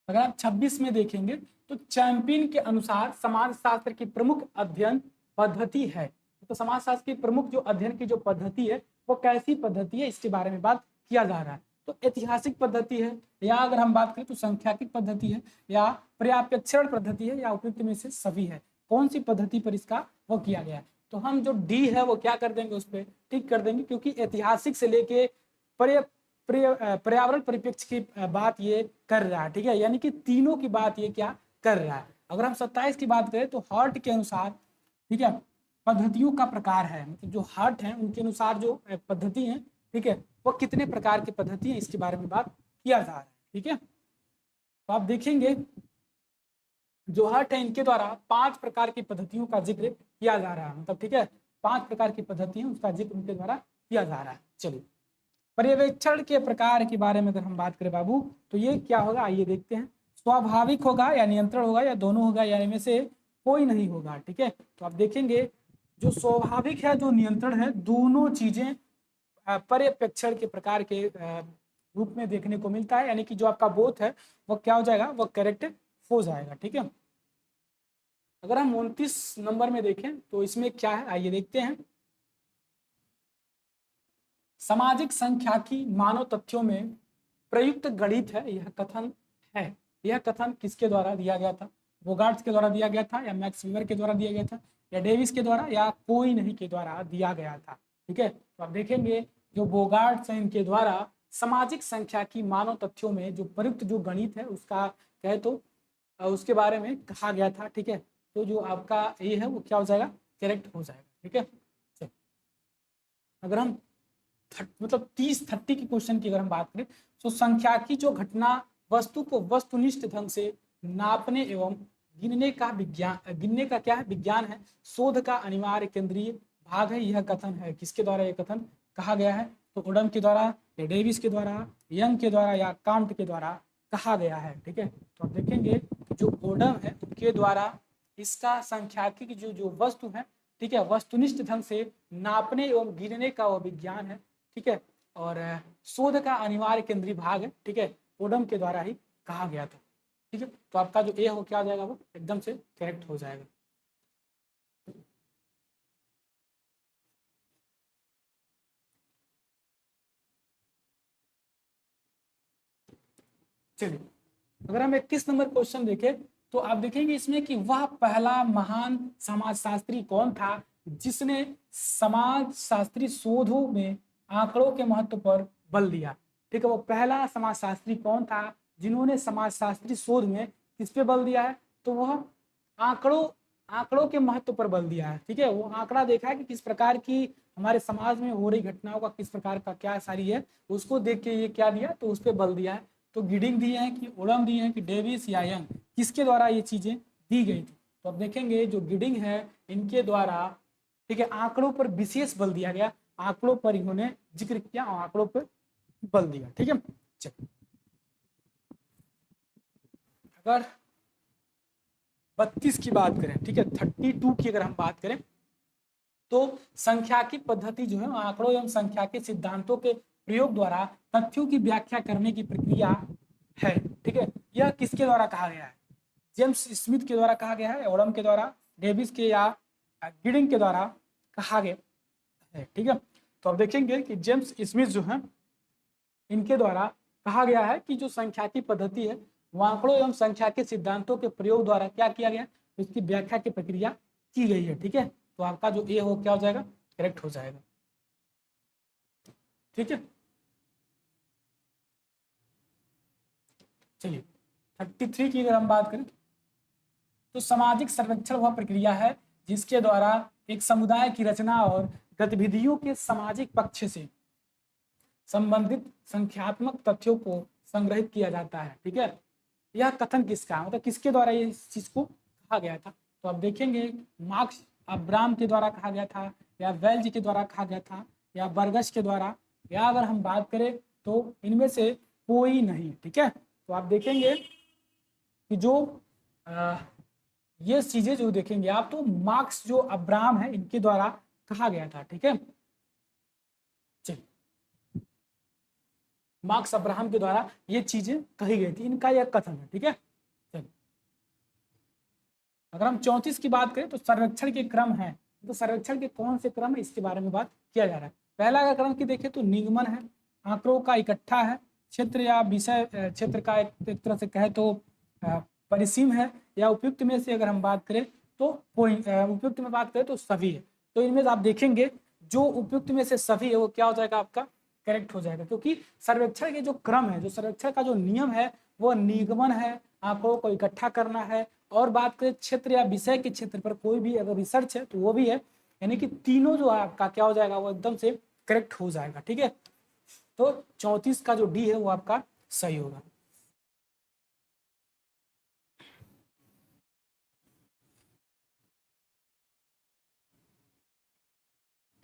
अगर आप 26 में देखेंगे तो चैंपियन के अनुसार समाज शास्त्र की प्रमुख अध्ययन पद्धति है। तो समाज शास्त्र की प्रमुख जो अध्ययन की जो पद्धति है वो कैसी पद्धति है, इसके बारे में बात किया जा रहा है। तो ऐतिहासिक पद्धति है, या अगर हम बात करें तो सांख्यिकी पद्धति है, या पर्यापेक्षण पद्धति है, या उपयुक्त में से सभी है। कौन सी पद्धति पर इसका वो किया गया है? तो हम जो डी है वो क्या कर देंगे, उस पर टिक कर देंगे, क्योंकि ऐतिहासिक से लेके पर्यावरण परिप्रेक्ष्य की बात ये कर रहा है। ठीक है, यानी कि तीनों की बात ये क्या कर रहा है। अगर हम 27 की बात करें तो हर्ट के अनुसार, ठीक है, पद्धतियों का प्रकार है, मतलब जो हर्ट है उनके अनुसार जो पद्धति है, ठीक है, वो कितने प्रकार की पद्धति है, इसके बारे में बात किया जा रहा है। ठीक है, तो आप देखेंगे जो हर्ट है इनके द्वारा 5 प्रकार की पद्धतियों का जिक्र किया जा रहा है, मतलब ठीक है 5 प्रकार की पद्धति है उसका जिक्र उनके द्वारा किया जा रहा है। चलिए, पर्यवेक्षण के प्रकार के बारे में अगर हम बात करें बाबू, तो ये क्या होगा, आइए देखते हैं। स्वाभाविक होगा या नियंत्रण होगा या दोनों होगा या इनमें से कोई नहीं होगा। ठीक है, तो आप देखेंगे जो स्वाभाविक है जो नियंत्रण है, दोनों चीजें पर्यवेक्षण के प्रकार के रूप में देखने को मिलता है, यानी कि जो आपका बोथ है वो क्या हो जाएगा, वो करेक्ट हो जाएगा। ठीक है, अगर हम 29 नंबर में देखें तो इसमें क्या है, आइए देखते हैं। सामाजिक सांख्यिकी मानव तथ्यों में प्रयुक्त गणित है, यह कथन है। यह कथन किसके द्वारा दिया गया था? बोगार्ट्स के द्वारा दिया गया था, या मैक्स वीवर के द्वारा दिया गया था, या डेविस के द्वारा, या कोई नहीं के द्वारा दिया गया था। ठीक है, तो आप देखेंगे जो बोगार्ट्स हैं इनके द्वारा सामाजिक सांख्यिकी मानव तथ्यों में जो प्रयुक्त जो गणित है उसका कहे तो उसके बारे में कहा गया था। ठीक है, तो जो आपका ये है वो क्या हो जाएगा, करेक्ट हो जाएगा। ठीक है, अगर हम मतलब 30 की क्वेश्चन की अगर हम बात करें तो सांख्यिकी जो घटना वस्तु को वस्तुनिष्ठ ढंग से नापने एवं गिनने का क्या है, विज्ञान है। शोध का अनिवार्य केंद्रीय भाग है, यह कथन है। किसके द्वारा यह कथन कहा गया है? तो ओडम के द्वारा, या डेविस के द्वारा, यंग के द्वारा, या कांट के द्वारा कहा गया है। ठीक है, तो आप देखेंगे जो ओडम है उनके द्वारा इसका सांख्यिकी की जो वस्तु है ठीक है, वस्तुनिष्ठ ढंग से नापने एवं गिनने का वह विज्ञान है। ठीक है, और शोध का अनिवार्य केंद्रीय भाग है। ठीक है, ओडम के द्वारा ही कहा गया था। ठीक है, तो आपका जो ए हो क्या हो जाएगा, वो एकदम से करेक्ट हो जाएगा। चलिए, अगर हम 21 नंबर क्वेश्चन देखें तो आप देखेंगे इसमें कि वह पहला महान समाजशास्त्री कौन था जिसने समाज शास्त्री शोधों में आंकड़ों के महत्व पर बल दिया। ठीक है, वो पहला समाजशास्त्री कौन था जिन्होंने समाजशास्त्री शोध में किस पे बल दिया है, तो वह आंकड़ों आंकड़ों के महत्व पर बल दिया है। ठीक है, वो आंकड़ा देखा है कि किस प्रकार की हमारे समाज में हो रही घटनाओं का किस प्रकार का क्या सारी है, उसको देख के ये क्या दिया, तो उस पर बल दिया है। तो गिडिंग दिए हैं कि ओडम दिए हैं कि डेविस या यंग, किसके द्वारा ये चीजें दी गई थी, तो अब देखेंगे जो गिडिंग है इनके द्वारा, ठीक है, आंकड़ों पर विशेष बल दिया गया, आंकड़ों पर इन्होंने जिक्र किया और आंकड़ों पर बल दिया। ठीक है, चलिए, अगर 32 की बात करें, ठीक है, 32 की अगर हम बात करें तो संख्याकी पद्धति जो है आंकड़ों एवं संख्या के सिद्धांतों के प्रयोग द्वारा तथ्यों की व्याख्या करने की प्रक्रिया है। ठीक है, यह किसके द्वारा कहा गया है, जेम्स स्मिथ के द्वारा कहा गया है, ओडम के द्वारा, डेविस के या गिडिंग के द्वारा कहा गया है। ठीक है, तो अब देखेंगे कि जेम्स स्मिथ जो है इनके द्वारा कहा गया है कि जो संख्या की पद्धति है वो आंकड़ों एवं संख्या के सिद्धांतों के प्रयोग द्वारा क्या किया गया, इसकी व्याख्या की प्रक्रिया की गई है। ठीक है, तो आपका जो ए हो क्या हो जाएगा, करेक्ट हो जाएगा। ठीक है, चलिए 33 की अगर हम बात करें तो सामाजिक सर्वेक्षण वह प्रक्रिया है जिसके द्वारा एक समुदाय की रचना और गतिविधियों के सामाजिक पक्ष से संबंधित संख्यात्मक तथ्यों को संग्रहित किया जाता है। ठीक है, यह कथन किसका, मतलब किसके द्वारा ये इस चीज को कहा गया था, तो आप देखेंगे मार्क्स अब्राम के द्वारा कहा गया था, या वेल्ज के द्वारा कहा गया था, या बर्गस के द्वारा, या अगर हम बात करें तो इनमें से कोई नहीं। ठीक है, तो आप देखेंगे कि जो ये चीजें जो देखेंगे आप, तो मार्क्स जो अब्राहम है इनके द्वारा कहा गया था। ठीक है, चलिए, मार्क्स अब्राहम के द्वारा ये चीजें कही गई थी, इनका यह कथन है। ठीक है, चलिए, अगर हम 34 की बात करें तो सर्वेक्षण के क्रम है, तो सर्वेक्षण के कौन से क्रम है इसके बारे में बात किया जा रहा है। पहला अगर क्रम की देखें तो निगमन है, आंकड़ों का इकट्ठा है, क्षेत्र या विषय क्षेत्र का एक तरह से कहे तो परिसीम है, या उपयुक्त में से अगर हम बात करें तो कोई उपयुक्त में बात करें तो सभी है। तो इनमें आप देखेंगे जो उपयुक्त में से सभी है वो क्या हो जाएगा, आपका करेक्ट हो जाएगा, क्योंकि सर्वेक्षण के जो क्रम है, जो सर्वेक्षण का जो नियम है वो निगमन है, आंकड़ों को इकट्ठा करना है, और बात करें क्षेत्र या विषय के क्षेत्र पर कोई भी अगर रिसर्च है तो वो भी है, यानी कि तीनों जो है आपका क्या हो जाएगा, वो एकदम से करेक्ट हो जाएगा। ठीक है, तो 34 का जो डी है वो आपका सही होगा।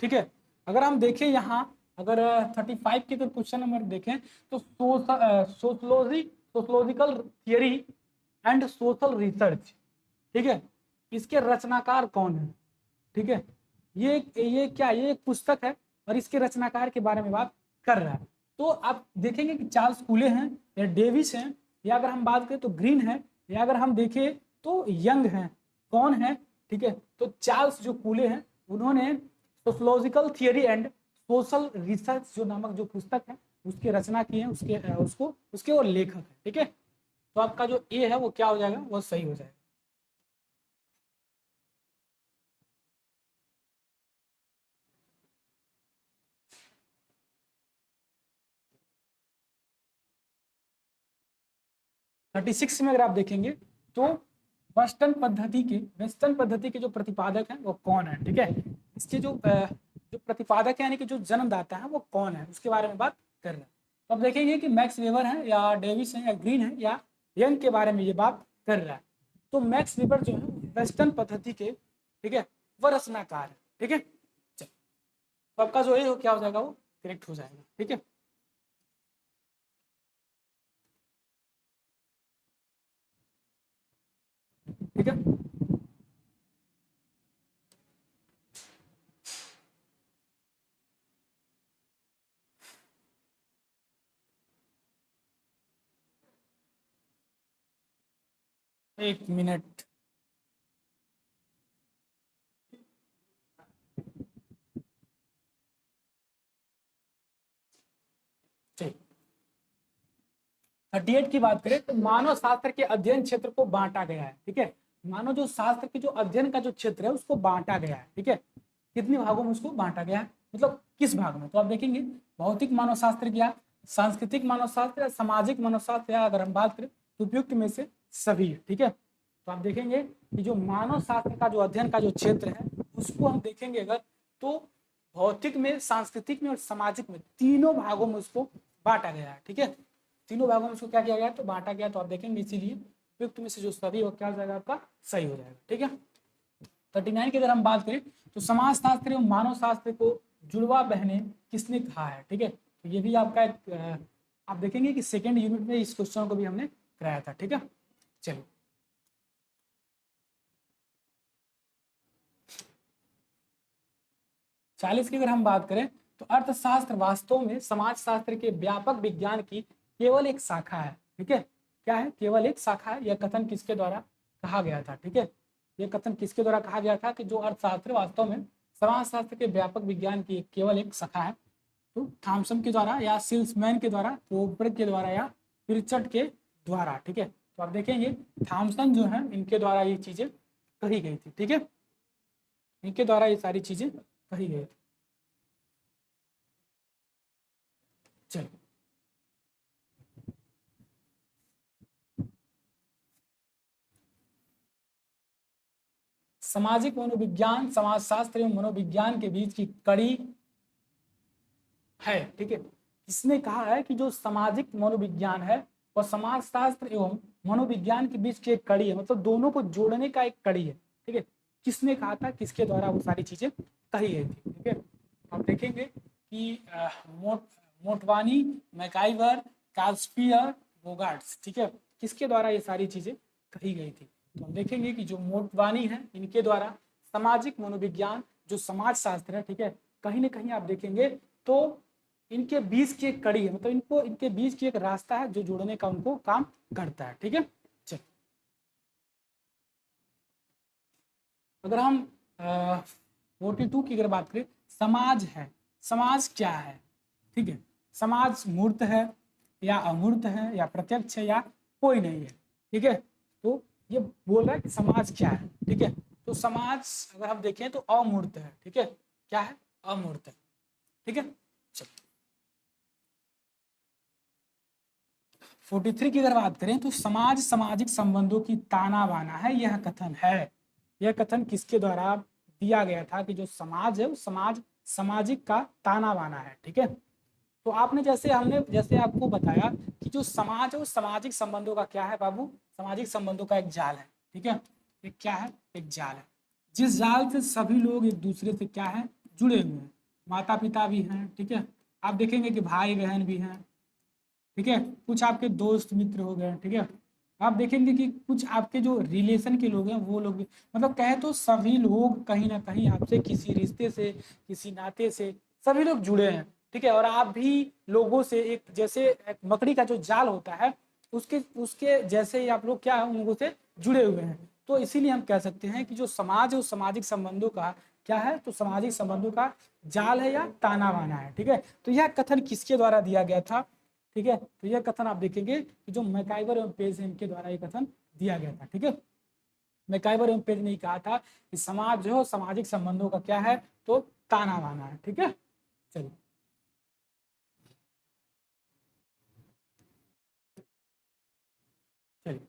ठीक है, अगर हम देखें यहाँ, अगर 35 के अगर क्वेश्चन नंबर देखें तो सोशलोजिकल थियरी एंड सोशल रिसर्च, ठीक है, इसके रचनाकार कौन है। ठीक है, ये क्या, ये एक पुस्तक है और इसके रचनाकार के बारे में बात कर रहा है। तो आप देखेंगे कि चार्ल्स कूले हैं, या डेविस हैं, या अगर हम बात करें तो ग्रीन है, या अगर हम देखें तो यंग हैं, कौन है। ठीक है, तो चार्ल्स जो कूले हैं उन्होंने sociological theory and social research जो नामक जो पुस्तक है उसकी रचना की है, उसके वो लेखक है। ठीक है, तो आपका जो ए है वो क्या हो जाएगा, वो सही हो जाएगा। थर्टी सिक्स में अगर आप देखेंगे तो वेस्टर्न पद्धति के जो प्रतिपादक हैं वो कौन है। ठीक है, इसके जो प्रतिपादक है यानी कि जो जन्मदाता है वो कौन है, उसके बारे में बात कर रहे हैं। तो अब देखेंगे कि मैक्स वेबर है, या डेविस है, या ग्रीन है, या यंग के बारे में ये बात कर रहा है। तो मैक्स वेबर जो है वेस्टर्न पद्धति के, ठीक है, वह रचनाकार है। ठीक है, चलो, तो आपका जो ये हो क्या हो जाएगा, वो करेक्ट हो जाएगा। ठीक है, ठीक है, एक मिनट। ठीक, 38 की बात करें तो मानव शास्त्र के अध्ययन क्षेत्र को बांटा गया है। ठीक है, मानव जो शास्त्र के जो अध्ययन का जो क्षेत्र है उसको बांटा गया है। ठीक है, कितने भागों में उसको बांटा गया है, मतलब किस भाग में? तो आप देखेंगे भौतिक मानव शास्त्र या सांस्कृतिक मानव शास्त्र या सामाजिक मानव शास्त्र, या अगर हम बात करें तो उपयुक्त में से सभी है। ठीक है, तो आप देखेंगे कि जो मानव शास्त्र का जो अध्ययन का जो क्षेत्र है उसको हम देखेंगे अगर, तो भौतिक में, सांस्कृतिक में और सामाजिक में, तीनों भागों में उसको बांटा गया है। ठीक है, तीनों भागों में उसको क्या किया गया, तो बांटा गया। तो आप देखेंगे इसीलिए उपयुक्त में से जो सभी हो क्या हो जाएगा, आपका सही हो जाएगा। ठीक है, 39 की अगर हम बात करें तो समाज शास्त्र एवं मानव शास्त्र को जुड़वा बहने किसने कहा है। ठीक है, तो ये भी आपका एक आप देखेंगे कि सेकेंड यूनिट में इस क्वेश्चन को भी हमने कराया था। ठीक है, चलिए 40 की अगर हम बात करें तो अर्थशास्त्र वास्तव में समाज शास्त्र के व्यापक विज्ञान की केवल एक शाखा है। ठीक है, क्या है, केवल एक शाखा है। यह कथन किसके द्वारा कहा गया था? ठीक है, यह कथन किसके द्वारा कहा गया था कि जो अर्थशास्त्र वास्तव में समाज शास्त्र के व्यापक विज्ञान की केवल एक शाखा है? तो थॉमसन के द्वारा या सिल्समैन के द्वारा, कोपर के द्वारा या पिरचट के द्वारा। ठीक है, तो आप देखेंगे थॉमसन जो है इनके द्वारा ये चीजें कही गई थी। ठीक है, इनके द्वारा ये सारी चीजें कही गई थी। चलो सामाजिक मनोविज्ञान समाजशास्त्र एवं मनोविज्ञान के बीच की कड़ी है। ठीक है, इसने कहा है कि जो सामाजिक मनोविज्ञान है और समाजशास्त्र एवं मनोविज्ञान के बीच की एक कड़ी है, मतलब दोनों को जोड़ने का एक कड़ी है। ठीक है, किसने कहा था, किसके द्वारा वो सारी चीजें कही गई थी? ठीक है, आप देखेंगे कि मोटवानी, मैकाइवर, कास्पियर, बोगार्ट्स। ठीक है, किसके द्वारा ये सारी चीजें कही गई थी? तो हम देखेंगे कि जो मोटवानी है इनके द्वारा सामाजिक मनोविज्ञान जो समाज शास्त्र है, ठीक है, कहीं ना कहीं आप देखेंगे तो इनके बीच की एक कड़ी है, मतलब इनको इनके बीच की एक रास्ता है जो जोड़ने का उनको काम करता है। ठीक है, चल अगर हम 42 की अगर बात करें, समाज है, समाज क्या है? ठीक है, समाज मूर्त है या अमूर्त है या प्रत्यक्ष है या कोई नहीं है? ठीक है, तो ये बोल रहा है कि समाज क्या है। ठीक है, तो समाज अगर हम देखें तो अमूर्त है। ठीक है, क्या है, अमूर्त है। ठीक है, चलो 43 की अगर बात करें तो समाज सामाजिक संबंधों की ताना बाना है, यह कथन है। यह कथन किसके द्वारा दिया गया था कि जो समाज है वो समाज सामाजिक का ताना बाना है। ठीक है, तो आपने जैसे आपको बताया कि जो समाज है वो सामाजिक संबंधों का क्या है बाबू, सामाजिक संबंधों का एक जाल है। ठीक है, एक क्या है, एक जाल है, जिस जाल से सभी लोग एक दूसरे से क्या है, जुड़े हुए हैं। माता पिता भी हैं, ठीक है, आप देखेंगे कि भाई बहन भी हैं। ठीक है, कुछ आपके दोस्त मित्र हो गए। ठीक है, आप देखेंगे कि कुछ आपके जो रिलेशन के लोग हैं वो लोग भी, मतलब कहे तो सभी लोग कहीं ना कहीं आपसे किसी रिश्ते से, किसी नाते से सभी लोग जुड़े हैं। ठीक है, और आप भी लोगों से एक जैसे एक मकड़ी का जो जाल होता है उसके उसके जैसे ही आप लोग क्या है उन लोगों से जुड़े हुए हैं। तो इसीलिए हम कह सकते हैं कि जो समाज है वो सामाजिक संबंधों का क्या है, तो सामाजिक संबंधों का जाल है या ताना बाना है। ठीक है, तो यह कथन किसके द्वारा दिया गया था? ठीक है, तो यह कथन आप देखेंगे कि जो मैकाइवर एवं पेज इनके द्वारा ये कथन दिया गया था। ठीक है, मैकाइवर एवं पेज ने कहा था कि समाज जो है सामाजिक संबंधों का क्या है, तो ताना बाना है। ठीक है, चलिए चलिए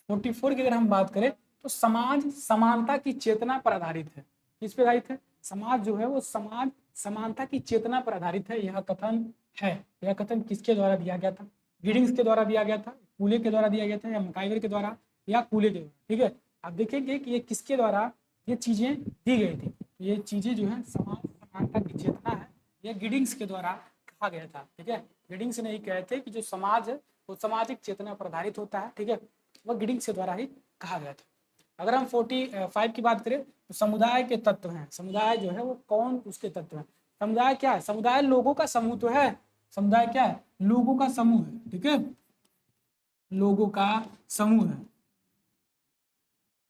44 की अगर हम बात करें तो समाज समानता की चेतना पर आधारित है। किस पर आधारित है? समाज जो है वो समाज समानता की चेतना पर आधारित है, यह कथन है। यह कथन किसके द्वारा दिया गया था? गिडिंग्स के द्वारा दिया गया था, कूले के द्वारा दिया गया था, या मैकाइवर के द्वारा, या कूले के द्वारा? ठीक है, आप देखेंगे कि ये किसके द्वारा ये चीजें दी गई थी। ये चीजें जो है समाज समानता की चेतना है, ये गिडिंग्स के द्वारा कहा गया था। ठीक है, गिडिंग्स ने ही कहे थे कि जो समाज है वो सामाजिक चेतना पर आधारित होता है। ठीक है, वह गिडिंग्स के द्वारा ही कहा गया था। अगर हम 45 की बात करें तो समुदाय के तत्व हैं, समुदाय जो है वो कौन उसके तत्व हैं? समुदाय क्या है? समुदाय लोगों का समूह तो है। समुदाय क्या है? लोगों का समूह है, ठीक है, लोगों का समूह है,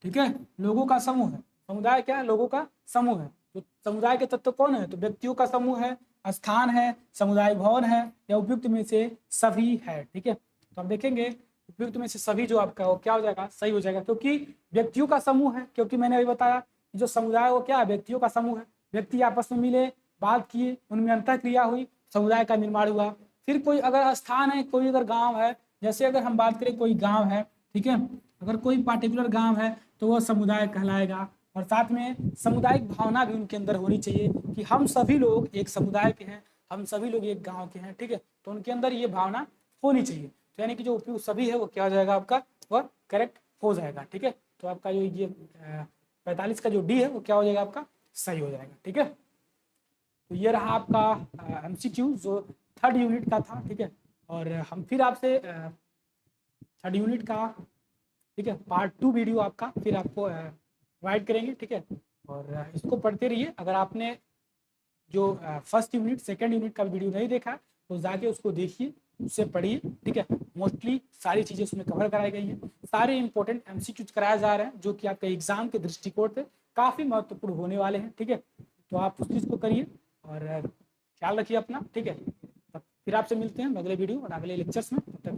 ठीक है, लोगों का समूह है। समुदाय क्या है? लोगों का समूह है। तो समुदाय के तत्व कौन है? तो व्यक्तियों का समूह है, स्थान है, सामुदायिक भवन है, या उपयुक्त में से सभी है, ठीक है। तो हम देखेंगे उपयुक्त में से सभी जो आपका वो क्या हो जाएगा? सही हो जाएगा, क्योंकि व्यक्तियों का समूह है, क्योंकि मैंने अभी बताया कि जो समुदाय वो क्या है? व्यक्तियों का समूह है। व्यक्ति आपस में मिले, बात किए, उनमें अंतः क्रिया हुई, समुदाय का निर्माण हुआ। फिर कोई अगर स्थान है, कोई अगर गाँव है, जैसे अगर हम बात करें कोई गाँव है, ठीक है, अगर कोई पार्टिकुलर गाँव है तो वह समुदाय कहलाएगा। और साथ में सामुदायिक भावना भी उनके अंदर होनी चाहिए कि हम सभी लोग एक समुदाय के हैं, हम सभी लोग एक गांव के हैं, ठीक है। तो उनके अंदर ये भावना होनी चाहिए। तो यानी कि जो उपयुक्त सभी है वो क्या हो जाएगा आपका? वह करेक्ट हो जाएगा, ठीक है। तो आपका जो ये 45 का जो डी है वो क्या हो जाएगा? आपका सही हो जाएगा, ठीक है। तो ये रहा आपका एमसीक्यू जो थर्ड यूनिट का था, ठीक है। और हम फिर आपसे थर्ड यूनिट का, ठीक है, पार्ट 2 वीडियो आपका फिर आपको प्रोवाइड करेंगे, ठीक है। और इसको पढ़ते रहिए। अगर आपने जो फर्स्ट यूनिट सेकंड यूनिट का वीडियो नहीं देखा है तो जाके उसको देखिए, उससे पढ़िए, ठीक है। मोस्टली सारी चीज़ें उसमें कवर कराई गई हैं, सारे इंपॉर्टेंट एमसीक्यूज कराए जा रहे हैं जो कि आपके एग्जाम के दृष्टिकोण से काफ़ी महत्वपूर्ण होने वाले हैं, ठीक है। तो आप उस चीज़ को करिए और ख्याल रखिए अपना, ठीक है। तब फिर आपसे मिलते हैं अगले वीडियो और अगले लेक्चर्स में। तब तक